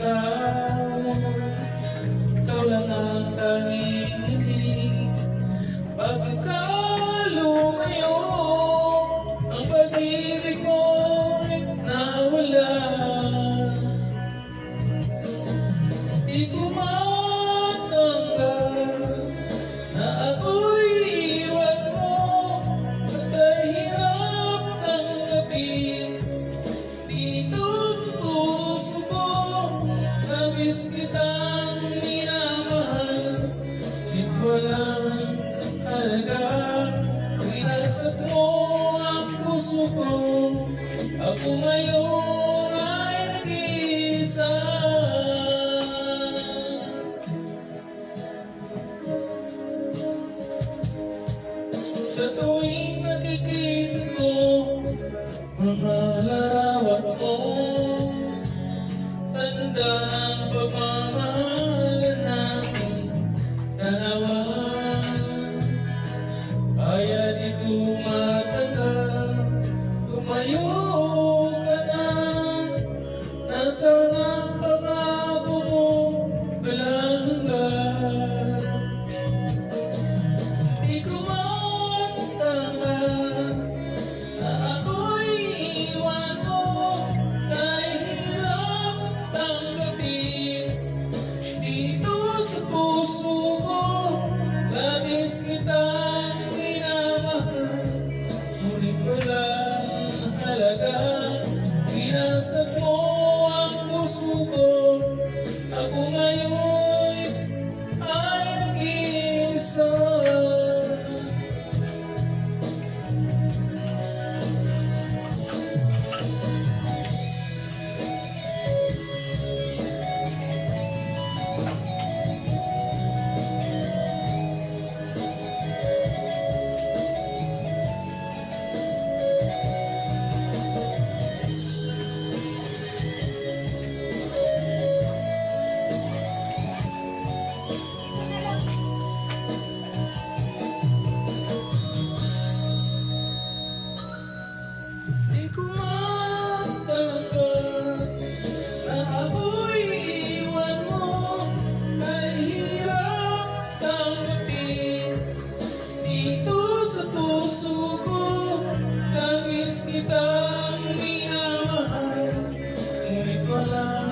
ikaw, ikaw lang ang tanging hindi. Pagkat lumayo, ang pag-ibig mo'y nawala. Di ko matanggap na ako'y iwan mo, at kahirap tanggapin dito sa puso ko. Nabis kitang minamahal, ngunit walang halaga. Winasap mo ang puso ko, ako ngayon ay nag-iisa. Sa tuwing nakikita ko mga larawan mo, tanda ng pagmamahalan namin dalawa. Kaya di ko matanggap, tumayo ka na. Nasaan ang pangako mo, walang hanggan. Di ko matanggap na ako'y iwan mo, kahirap tanggapin dito sa puso ko. Labis kitang minamahal, ngunit walang halaga. Winasap mo ang puso ko, ako ngayon ay nag-iisa. Di ko matanggap na ako'y iwan mo, mahirap tanggapin dito sa puso ko. Labis kitang minamahal, ngunit wala